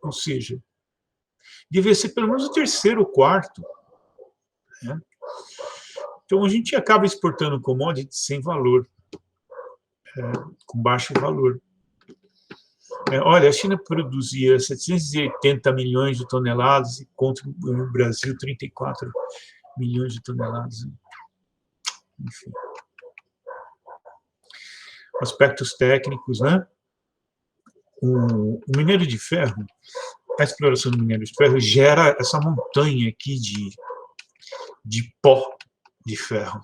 Ou seja, devia ser pelo menos o terceiro ou quarto, né? Então, a gente acaba exportando commodities sem valor, com baixo valor. Olha, a China produzia 780 milhões de toneladas e contra o Brasil 34 milhões de toneladas. Enfim. Aspectos técnicos, né? O minério de ferro, a exploração do minério de ferro gera essa montanha aqui de pó de ferro,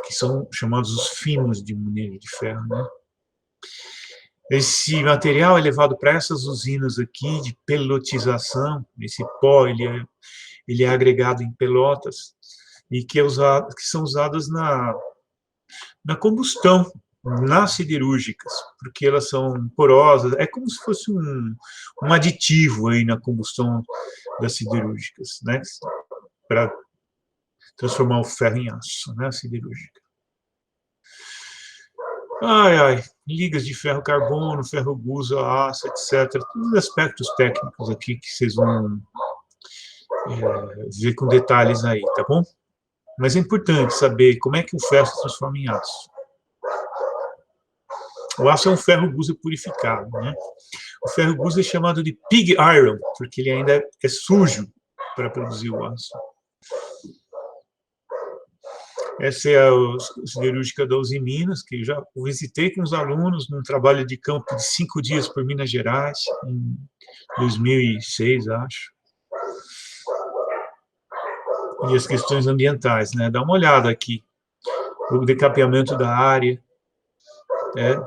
que são chamados os finos de minério de ferro, né? Esse material é levado para essas usinas aqui de pelotização. Esse pó ele é agregado em pelotas e que são usadas na combustão, nas siderúrgicas, porque elas são porosas. É como se fosse um aditivo aí na combustão das siderúrgicas, né? Para transformar o ferro em aço, né? A siderúrgica. Ligas de ferro carbono, ferro gusa, aço, etc. Todos os aspectos técnicos aqui que vocês vão ver com detalhes aí, tá bom? Mas é importante saber como é que o ferro se transforma em aço. O aço é um ferro gusa purificado, né? O ferro gusa é chamado de pig iron, porque ele ainda é sujo para produzir o aço. Essa é a siderúrgica da Uzi Minas, que eu já visitei com os alunos num trabalho de campo de 5 dias por Minas Gerais, em 2006, acho. E as questões ambientais, né? Dá uma olhada aqui. O decapeamento da área, né?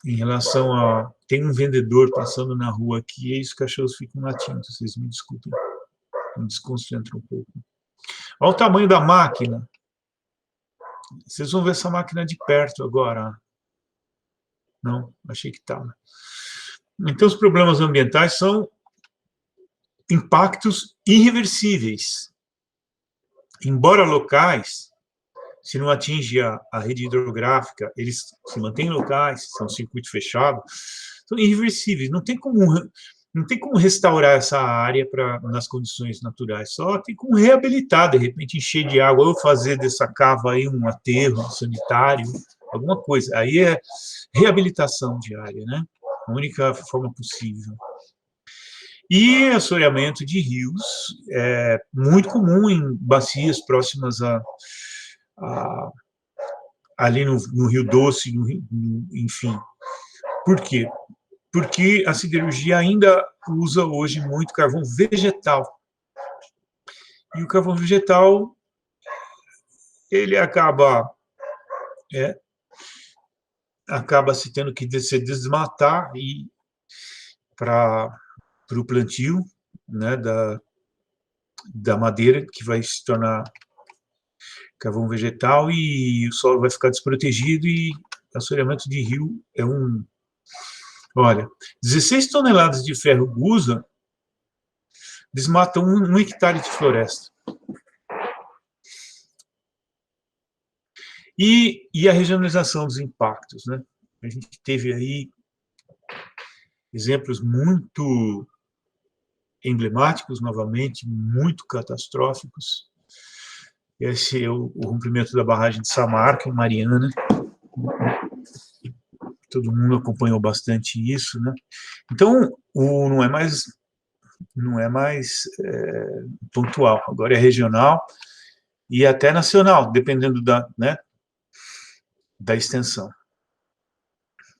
em relação a... Tem um vendedor passando na rua aqui e os cachorros ficam latindo, vocês me desculpem, me desconcentram um pouco. Olha o tamanho da máquina. Vocês vão ver essa máquina de perto agora. Não, achei que estava. Então, os problemas ambientais são impactos irreversíveis. Embora locais, se não atinge a rede hidrográfica, eles se mantêm locais, são circuito fechado, são irreversíveis. Não tem como restaurar essa área nas condições naturais, só tem como reabilitar, de repente encher de água, ou fazer dessa cava aí um aterro sanitário, alguma coisa. Aí é reabilitação de área, né? A única forma possível. E assoreamento de rios é muito comum em bacias próximas ali no Rio Doce, enfim. Por quê? Porque a siderurgia ainda usa hoje muito carvão vegetal. E o carvão vegetal, ele acaba se tendo que se desmatar para o plantio, né, da madeira, que vai se tornar carvão vegetal, e o solo vai ficar desprotegido, e assoreamento de rio é um... Olha, 16 toneladas de ferro gusa desmatam 1 hectare de floresta. E a regionalização dos impactos, né? A gente teve aí exemplos muito emblemáticos, novamente, muito catastróficos. Esse é o rompimento da barragem de Samarco, em Mariana. Todo mundo acompanhou bastante isso, né? Então, não é mais pontual, agora é regional e até nacional, dependendo da extensão.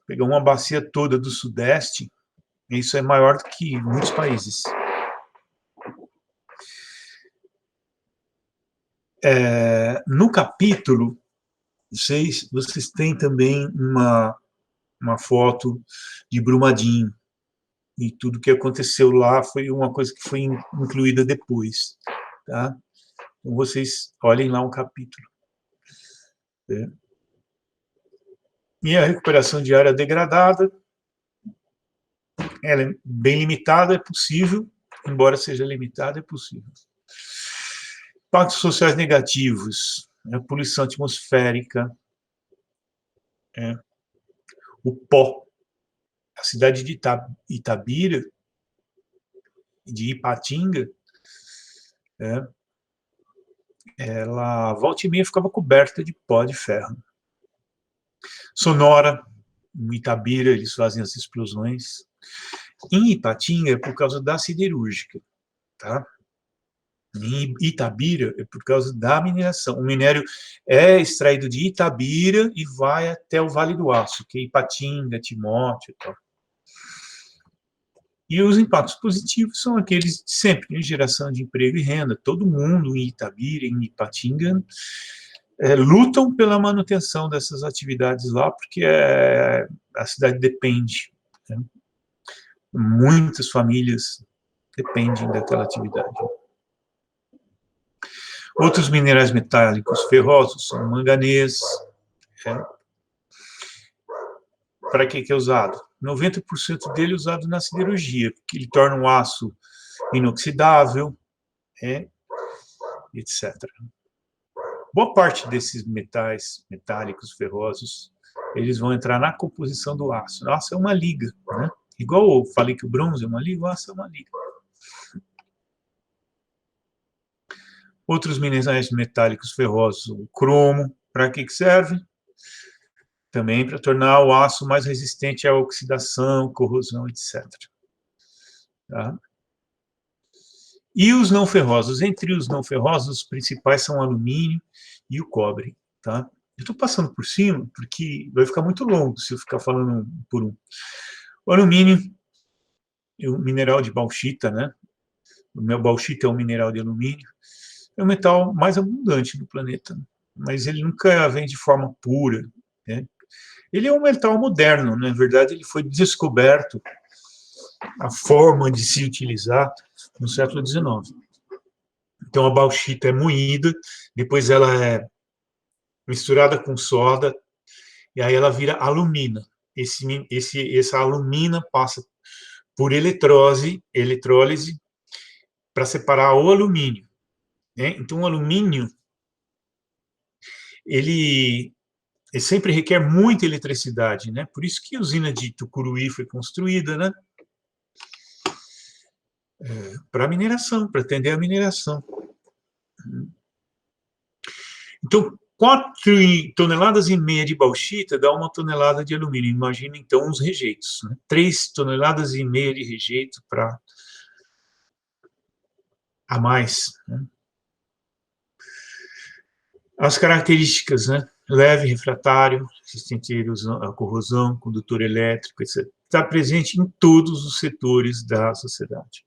Pegar uma bacia toda do Sudeste, isso é maior do que muitos países. No capítulo 6, vocês têm também uma foto de Brumadinho, e tudo que aconteceu lá foi uma coisa que foi incluída depois, tá? Então, vocês olhem lá um capítulo. E a recuperação de área degradada, ela é bem limitada, é possível, embora seja limitada, é possível. Impactos sociais negativos, a poluição atmosférica, o pó. A cidade de Itabira, de Ipatinga, ela, volta e meia, ficava coberta de pó de ferro. Sonora, em Itabira, eles fazem as explosões. Em Ipatinga, é por causa da siderúrgica, tá? Em Itabira, é por causa da mineração. O minério é extraído de Itabira e vai até o Vale do Aço, que é Ipatinga, Timóteo e tal. E os impactos positivos são aqueles de sempre, né? Geração de emprego e renda. Todo mundo em Itabira, em Ipatinga, lutam pela manutenção dessas atividades lá, porque a cidade depende, né? Muitas famílias dependem daquela atividade. Outros minerais metálicos ferrosos são manganês. Para que é usado? 90% dele é usado na siderurgia, porque ele torna o aço inoxidável, etc. Boa parte desses metais metálicos ferrosos, eles vão entrar na composição do aço. O aço é uma liga, né? Igual eu falei que o bronze é uma liga, o aço é uma liga. Outros minerais metálicos ferrosos, o cromo, para que serve? Também para tornar o aço mais resistente à oxidação, corrosão, etc. Tá? E os não ferrosos? Entre os não ferrosos, os principais são o alumínio e o cobre. Tá? Eu estou passando por cima, porque vai ficar muito longo se eu ficar falando um por um. O alumínio é um mineral de bauxita, né? O meu bauxita é um mineral de alumínio. É o metal mais abundante no planeta, mas ele nunca vem de forma pura, né? Ele é um metal moderno, na verdade, ele foi descoberto a forma de se utilizar no século XIX. Então, a bauxita é moída, depois ela é misturada com soda, e aí ela vira alumina. Essa alumina passa por eletrólise para separar o alumínio, né? Então, o alumínio, ele sempre requer muita eletricidade, né? Por isso que a usina de Tucuruí foi construída, né? Para mineração, para atender a mineração. Então, 4,5 toneladas de bauxita dá 1 tonelada de alumínio. Imagina, então, os rejeitos. Né? 3,5 toneladas de rejeito para a mais. Né? As características, né? Leve, refratário, resistente à corrosão, condutor elétrico, etc. Está presente em todos os setores da sociedade.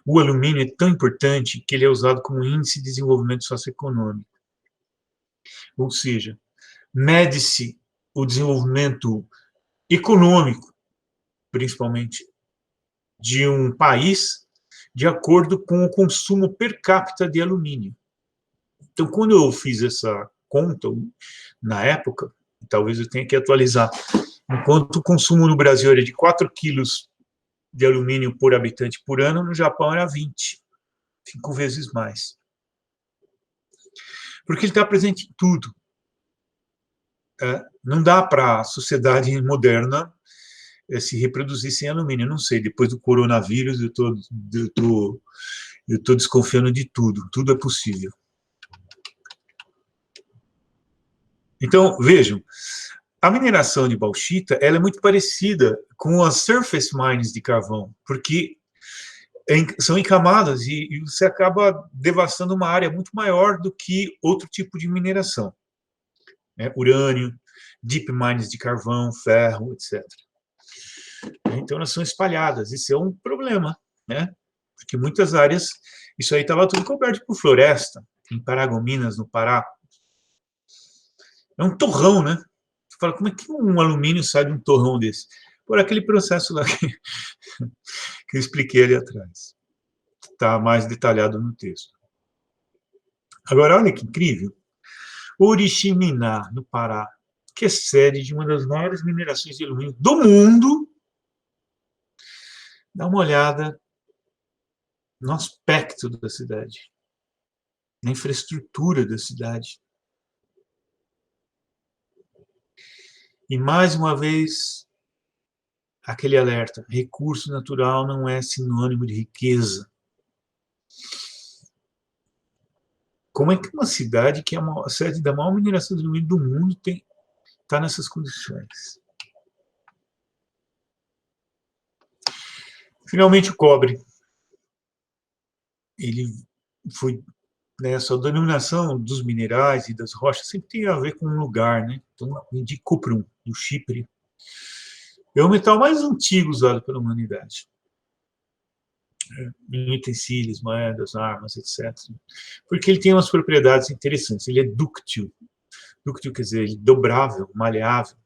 O alumínio é tão importante que ele é usado como índice de desenvolvimento socioeconômico. Ou seja, mede-se o desenvolvimento econômico, principalmente, de um país de acordo com o consumo per capita de alumínio. Então, quando eu fiz essa conta, na época, talvez eu tenha que atualizar, enquanto o consumo no Brasil era de 4 quilos de alumínio por habitante por ano, no Japão era 20, 5 vezes mais. Porque ele está presente em tudo. Não dá para a sociedade moderna se reproduzir sem alumínio. Eu não sei, depois do coronavírus eu estou desconfiando de tudo. Tudo é possível. Então, vejam, a mineração de bauxita ela é muito parecida com as surface mines de carvão, porque são em camadas e você acaba devastando uma área muito maior do que outro tipo de mineração. Urânio, deep mines de carvão, ferro, etc. Então, elas são espalhadas. Isso é um problema, né? Porque muitas áreas, isso aí estava tudo coberto por floresta, em Paragominas, no Pará. É um torrão, né? Você fala, como é que um alumínio sai de um torrão desse? Por aquele processo lá que eu expliquei ali atrás. Está mais detalhado no texto. Agora, olha que incrível. Oriximiná, no Pará, que é sede de uma das maiores minerações de alumínio do mundo. Dá uma olhada no aspecto da cidade, na infraestrutura da cidade. E, mais uma vez, aquele alerta: recurso natural não é sinônimo de riqueza. Como é que uma cidade que é a sede da maior mineração de alumínio do mundo está nessas condições? Finalmente, o cobre. Ele foi, né, essa denominação dos minerais e das rochas sempre tem a ver com um lugar, né? Então, de Cuprum, do Chipre. É o metal mais antigo usado pela humanidade. Em utensílios, moedas, armas, etc. Porque ele tem umas propriedades interessantes. Ele é dúctil. Dúctil quer dizer, ele é dobrável, maleável.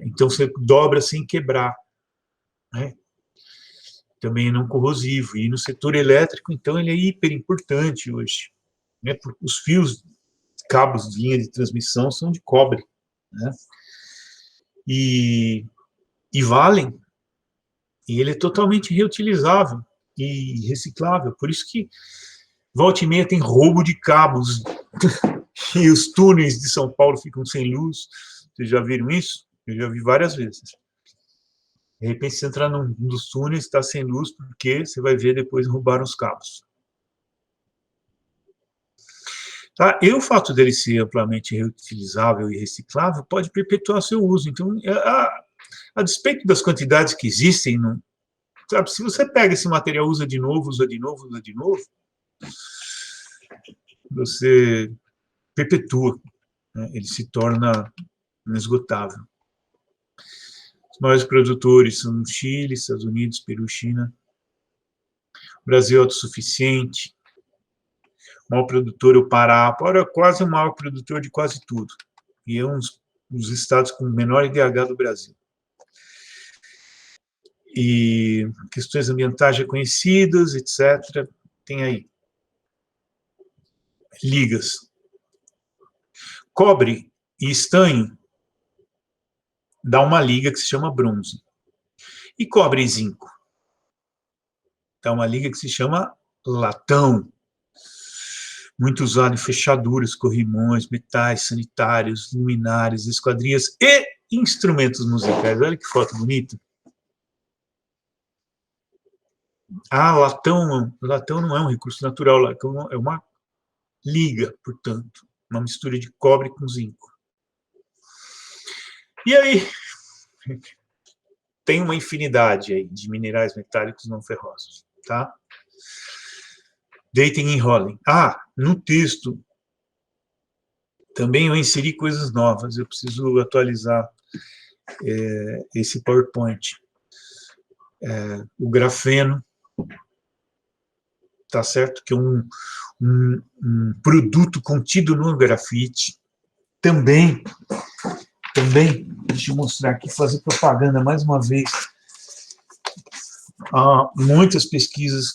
Então, você dobra sem quebrar. Né? Também é não corrosivo. E no setor elétrico, então, ele é hiper importante hoje. Né? Os fios, cabos de linha de transmissão são de cobre. Né? E valem. E ele é totalmente reutilizável e reciclável. Por isso que volta e meia tem roubo de cabos e os túneis de São Paulo ficam sem luz. Vocês já viram isso? Eu já vi várias vezes. De repente, você entrar num dos túneis, está sem luz, porque você vai ver depois roubaram os cabos. Tá? E o fato dele ser amplamente reutilizável e reciclável pode perpetuar seu uso. Então, a despeito das quantidades que existem, sabe, se você pega esse material, usa de novo, usa de novo, usa de novo, você perpetua, né? Ele se torna inesgotável. Os maiores produtores são Chile, Estados Unidos, Peru, China. O Brasil é autossuficiente. O maior produtor é o Pará. O Pará é quase o maior produtor de quase tudo. E é um dos os estados com menor IDH do Brasil. E questões ambientais reconhecidas, etc. Tem aí. Ligas. Cobre e estanho dá uma liga que se chama bronze. E cobre e zinco dá uma liga que se chama latão. Muito usado em fechaduras, corrimões, metais, sanitários, luminárias, esquadrias e instrumentos musicais. Olha que foto bonita. Ah, latão não é um recurso natural, latão é uma liga, portanto, uma mistura de cobre com zinco. E aí, tem uma infinidade aí de minerais metálicos não ferrosos, tá? Deitem e enrolem. Ah, no texto, também eu inseri coisas novas, eu preciso atualizar esse PowerPoint. O grafeno, tá certo? Que é um produto contido no grafite. Também, deixa eu mostrar aqui, fazer propaganda mais uma vez. Há muitas pesquisas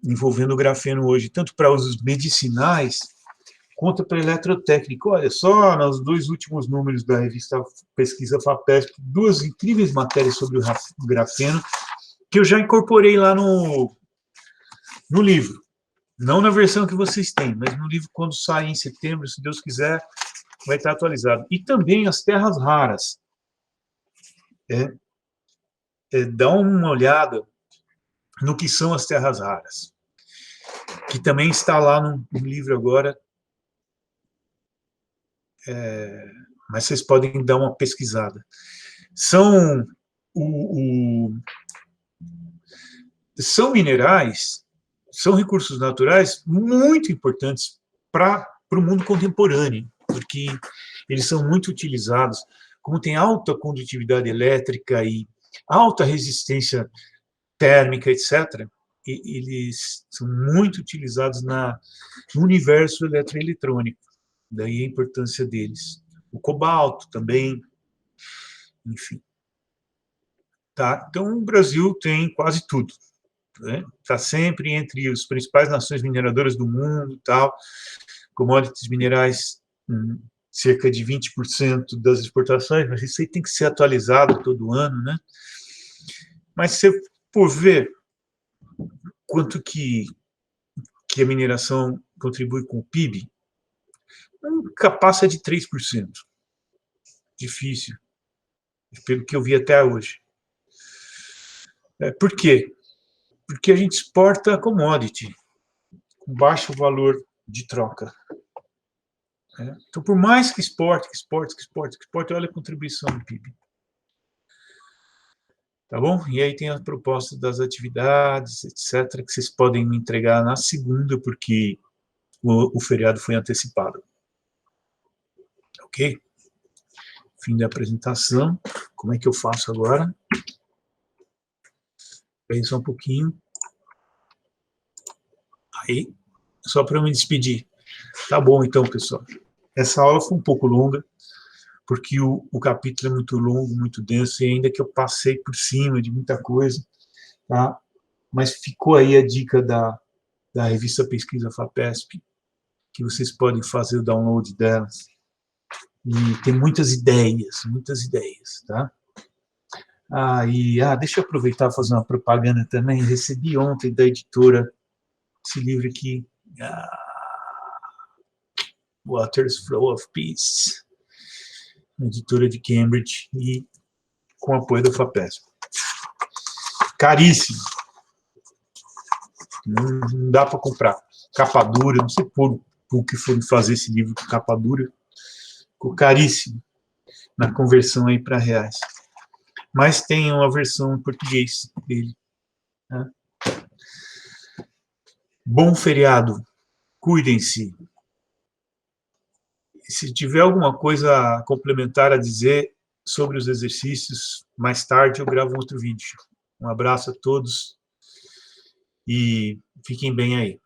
envolvendo o grafeno hoje, tanto para usos medicinais, quanto para eletrotécnico. Olha só, nos 2 últimos números da revista Pesquisa FAPESP, 2 incríveis matérias sobre o grafeno, que eu já incorporei lá no livro. Não na versão que vocês têm, mas no livro, quando sair em setembro, se Deus quiser, vai estar atualizado. E também as terras raras. Dá uma olhada no que são as terras raras, que também está lá no livro agora, mas vocês podem dar uma pesquisada. São minerais, são recursos naturais muito importantes para o mundo contemporâneo, porque eles são muito utilizados, como tem alta condutividade elétrica e alta resistência térmica, etc., eles são muito utilizados no universo eletroeletrônico, daí a importância deles. O cobalto também, enfim. Tá? Então, o Brasil tem quase tudo. Está sempre entre as principais nações mineradoras do mundo, tal, commodities minerais, cerca de 20% das exportações, mas isso aí tem que ser atualizado todo ano, né? Mas se por ver quanto que a mineração contribui com o PIB, nunca passa de 3%. Difícil, pelo que eu vi até hoje. Por quê? Porque a gente exporta commodity, com baixo valor de troca. Então, por mais que exporte, olha a contribuição do PIB. Tá bom? E aí tem a proposta das atividades, etc., que vocês podem me entregar na segunda, porque o feriado foi antecipado. Ok? Fim da apresentação. Como é que eu faço agora? Espera só um pouquinho. Aí, só para eu me despedir. Tá bom, então, pessoal. Essa aula foi um pouco longa, porque o capítulo é muito longo, muito denso, e ainda que eu passei por cima de muita coisa, tá? Mas ficou aí a dica da revista Pesquisa FAPESP, que vocês podem fazer o download delas. E tem muitas ideias, tá? Deixa eu aproveitar e fazer uma propaganda também. Recebi ontem da editora esse livro aqui, Waters Flow of Peace, editora de Cambridge, e com apoio da FAPESP. Caríssimo. Não dá para comprar. Capa dura, não sei por que foram fazer esse livro com capa dura. Ficou caríssimo na conversão aí para reais. Mas tem uma versão em português dele. Né? Bom feriado. Cuidem-se. Se tiver alguma coisa complementar a dizer sobre os exercícios, mais tarde eu gravo um outro vídeo. Um abraço a todos e fiquem bem aí.